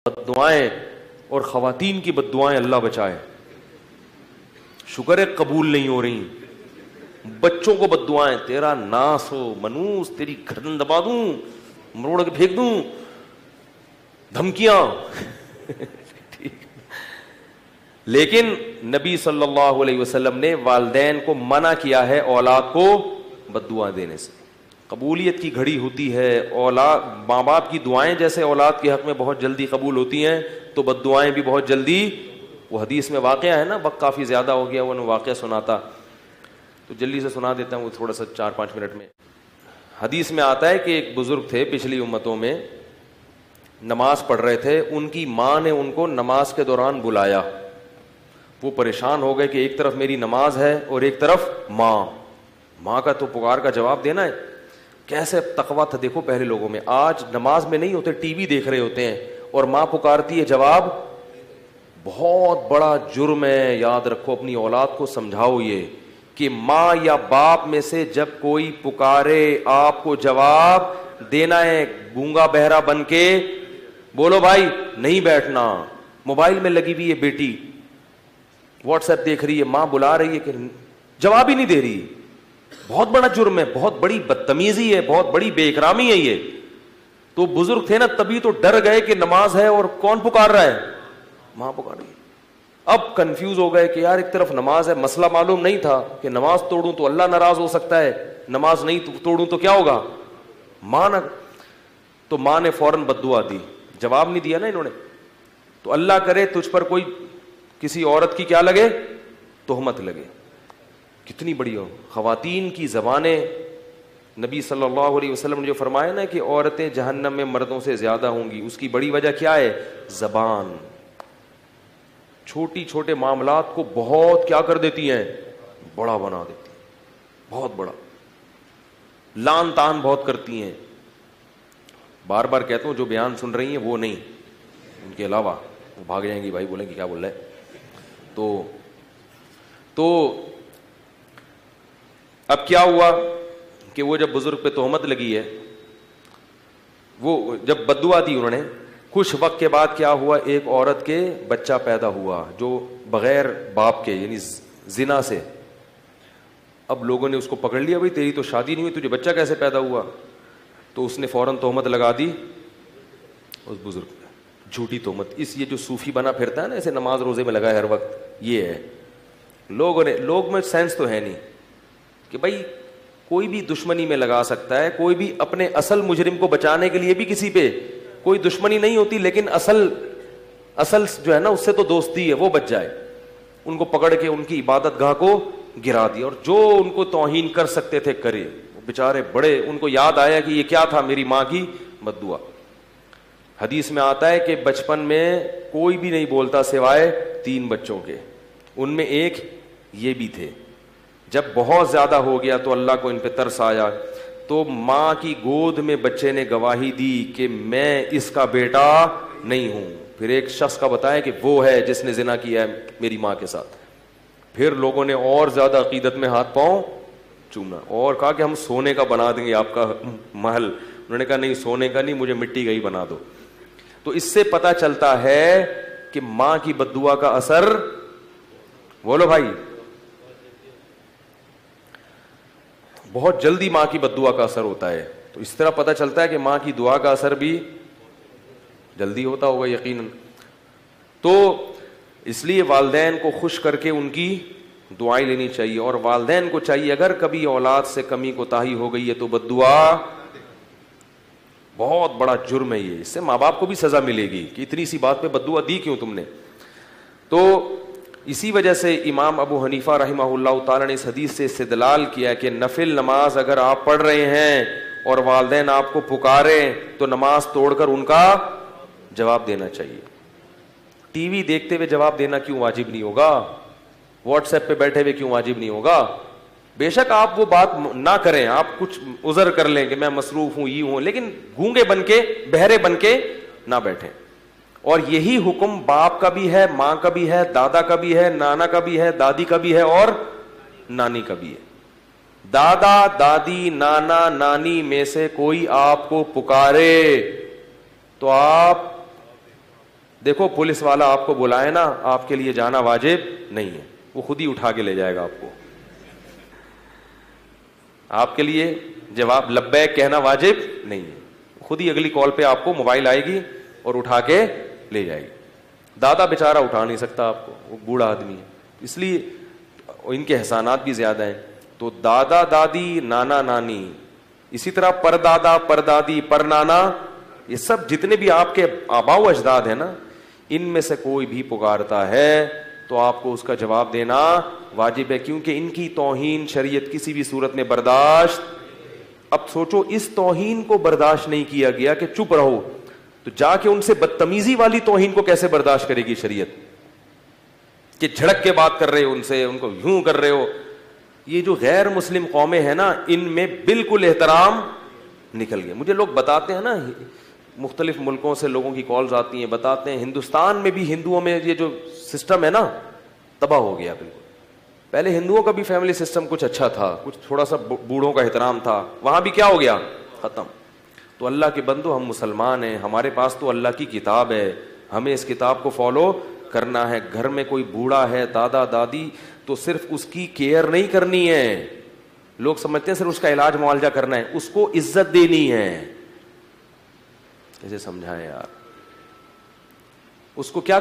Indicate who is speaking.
Speaker 1: بددعائیں اور خواتین کی بددعائیں اللہ بچائے. شکر ہے قبول نہیں ہو رہی. بچوں کو بددعائیں, تیرا ناس ہو منوس, تیری گردن دبا دوں, مروڑ کے پھینک دوں, دھمکیاں. لیکن نبی صلی اللہ علیہ وسلم نے والدین کو منع کیا ہے اولاد کو بددعا دینے سے. قبولیت کی گھڑی ہوتی ہے. اولاد, ماں باپ کی دعائیں جیسے اولاد کے حق میں بہت جلدی قبول ہوتی ہیں, تو بددعائیں بھی بہت جلدی. وہ حدیث میں واقعہ ہے نا, وقت کافی زیادہ ہو گیا, وہ واقعہ سناتا تو جلدی سے سنا دیتا ہوں, وہ تھوڑا سا 4-5 منٹ میں. حدیث میں آتا ہے کہ ایک بزرگ تھے پچھلی امتوں میں, نماز پڑھ رہے تھے, ان کی ماں نے ان کو نماز کے دوران بلایا. وہ پریشان ہو گئے کہ ایک طرف میری نماز ہے اور ایک طرف ماں کا تو پکار کا جواب دینا ہے. کیسے تقویٰ تھا دیکھو پہلے لوگوں میں. آج نماز میں نہیں ہوتے, ٹی وی دیکھ رہے ہوتے ہیں اور ماں پکارتی ہے, جواب. بہت بڑا جرم ہے. یاد رکھو, اپنی اولاد کو سمجھاؤ یہ کہ ماں یا باپ میں سے جب کوئی پکارے آپ کو جواب دینا ہے. گونگا بہرا بن کے بولو بھائی, نہیں بیٹھنا. موبائل میں لگی ہوئی ہے بیٹی, واٹس ایپ دیکھ رہی ہے, ماں بلا رہی ہے کہ جواب ہی نہیں دے رہی. بہت بڑا جرم ہے, بہت بڑی بدتمیزی ہے, بہت بڑی بے اکرامی ہے یہ. تو بزرگ تھے نا, تبھی تو ڈر گئے کہ نماز ہے اور کون پکار رہا ہے, ماں پکار رہی ہے. اب کنفیوز ہو گئے کہ یار ایک طرف نماز ہے. مسئلہ معلوم نہیں تھا کہ نماز توڑوں تو اللہ ناراض ہو سکتا ہے, نماز نہیں توڑوں تو کیا ہوگا, ماں نہ. تو ماں نے فوراً بددعا دی, جواب نہیں دیا نا انہوں نے. تو اللہ کرے تجھ پر کوئی کسی عورت کی کیا لگے, تہمت لگے. کتنی بڑی ہو. خواتین کی زبانیں, نبی صلی اللہ علیہ وسلم نے جو فرمایا نا کہ عورتیں جہنم میں مردوں سے زیادہ ہوں گی, اس کی بڑی وجہ کیا ہے, زبان. چھوٹی چھوٹے معاملات کو بہت کیا کر دیتی ہیں, بڑا بنا دیتی ہیں, بہت بڑا. لان تان بہت کرتی ہیں. بار بار کہتا ہوں, جو بیان سن رہی ہیں وہ نہیں, ان کے علاوہ وہ بھاگ جائیں گی, بھائی بولیں گے کیا بول رہے. تو اب کیا ہوا کہ وہ جب بزرگ پہ تہمت لگی ہے, وہ جب بددعا دی انہوں نے, کچھ وقت کے بعد کیا ہوا, ایک عورت کے بچہ پیدا ہوا جو بغیر باپ کے, یعنی زنا سے. اب لوگوں نے اس کو پکڑ لیا, بھائی تیری تو شادی نہیں ہوئی, تجھے بچہ کیسے پیدا ہوا. تو اس نے فوراً تہمت لگا دی اس بزرگ پہ, جھوٹی تہمت. یہ جو صوفی بنا پھرتا ہے نا, ایسے نماز روزے میں لگا ہے ہر وقت, یہ ہے. لوگ میں سینس تو ہے نہیں کہ بھائی کوئی بھی دشمنی میں لگا سکتا ہے, کوئی بھی اپنے اصل مجرم کو بچانے کے لیے بھی کسی پہ کوئی دشمنی نہیں ہوتی, لیکن اصل جو ہے نا اس سے تو دوستی ہے, وہ بچ جائے. ان کو پکڑ کے ان کی عبادت گاہ کو گرا دیا, اور جو ان کو توہین کر سکتے تھے کرے. بیچارے بڑے, ان کو یاد آیا کہ یہ کیا تھا, میری ماں کی بددعا. حدیث میں آتا ہے کہ بچپن میں کوئی بھی نہیں بولتا سوائے 3 بچوں کے, ان میں ایک یہ بھی تھے. جب بہت زیادہ ہو گیا تو اللہ کو ان پہ ترس آیا, تو ماں کی گود میں بچے نے گواہی دی کہ میں اس کا بیٹا نہیں ہوں. پھر ایک شخص کا بتایا کہ وہ ہے جس نے زنا کیا ہے میری ماں کے ساتھ. پھر لوگوں نے اور زیادہ عقیدت میں ہاتھ پاؤں چومنا, اور کہا کہ ہم سونے کا بنا دیں گے آپ کا محل. انہوں نے کہا نہیں, سونے کا نہیں, مجھے مٹی کا ہی بنا دو. تو اس سے پتہ چلتا ہے کہ ماں کی بددعا کا اثر, بولو بھائی, بہت جلدی ماں کی بددعا کا اثر ہوتا ہے. تو اس طرح پتہ چلتا ہے کہ ماں کی دعا کا اثر بھی جلدی ہوتا ہوگا یقیناً. تو اس لیے والدین کو خوش کر کے ان کی دعائیں لینی چاہیے, اور والدین کو چاہیے اگر کبھی اولاد سے کمی کوتاہی ہو گئی ہے تو بددعا, بہت بڑا جرم ہے یہ, اس سے ماں باپ کو بھی سزا ملے گی کہ اتنی سی بات پہ بددعا دی کیوں تم نے. تو اسی وجہ سے امام ابو حنیفہ رحمہ اللہ تعالیٰ نے اس حدیث سے استدلال کیا کہ نفل نماز اگر آپ پڑھ رہے ہیں اور والدین آپ کو پکاریں تو نماز توڑ کر ان کا جواب دینا چاہیے. ٹی وی دیکھتے ہوئے جواب دینا کیوں واجب نہیں ہوگا, واٹس ایپ پہ بیٹھے ہوئے کیوں واجب نہیں ہوگا. بے شک آپ وہ بات نہ کریں, آپ کچھ عذر کر لیں کہ میں مصروف ہوں, یہ ہوں, لیکن گونگے بن کے بہرے بن کے نہ بیٹھیں. اور یہی حکم باپ کا بھی ہے, ماں کا بھی ہے, دادا کا بھی ہے, نانا کا بھی ہے, دادی کا بھی ہے اور نانی کا بھی ہے. دادا دادی نانا نانی میں سے کوئی آپ کو پکارے تو آپ دیکھو پولیس والا آپ کو بلائے نا, آپ کے لیے جانا واجب نہیں ہے, وہ خود ہی اٹھا کے لے جائے گا آپ کو. آپ کے لیے جواب لبیک کہنا واجب نہیں ہے, خود ہی اگلی کال پہ آپ کو موبائل آئے گی اور اٹھا کے لے جائے گی. دادا بیچارہ اٹھا نہیں سکتا آپ کو, وہ بوڑھا آدمی ہے, اس لیے ان کے احسانات بھی زیادہ ہیں. تو دادا دادی نانا نانی, اسی طرح پر دادا پر دادی پر نانا, یہ سب جتنے بھی آپ کے آباء و اجداد ہیں نا, ان میں سے کوئی بھی پکارتا ہے تو آپ کو اس کا جواب دینا واجب ہے, کیونکہ ان کی توہین شریعت کسی بھی صورت میں برداشت. اب سوچو اس توہین کو برداشت نہیں کیا گیا کہ چپ رہو, تو جا کے ان سے بدتمیزی والی توہین کو کیسے برداشت کرے گی شریعت, کہ جھڑک کے بات کر رہے ہو ان سے, ان کو یوں کر رہے ہو. یہ جو غیر مسلم قومیں ہیں نا, ان میں بالکل احترام نکل گیا. مجھے لوگ بتاتے ہیں نا, مختلف ملکوں سے لوگوں کی کالز آتی ہیں, بتاتے ہیں ہندوستان میں بھی ہندوؤں میں یہ جو سسٹم ہے نا تباہ ہو گیا بالکل. پہلے ہندوؤں کا بھی فیملی سسٹم کچھ اچھا تھا, کچھ تھوڑا سا بوڑھوں کا احترام تھا, وہاں بھی کیا ہو گیا, ختم. تو اللہ کے بندو, ہم مسلمان ہیں, ہمارے پاس تو اللہ کی کتاب ہے, ہمیں اس کتاب کو فالو کرنا ہے. گھر میں کوئی بوڑھا ہے, دادا دادی, تو صرف اس کی کیئر نہیں کرنی ہے. لوگ سمجھتے ہیں صرف اس کا علاج معالجہ کرنا ہے, اس کو عزت دینی ہے. کیسے سمجھائیں یار, اس کو کیا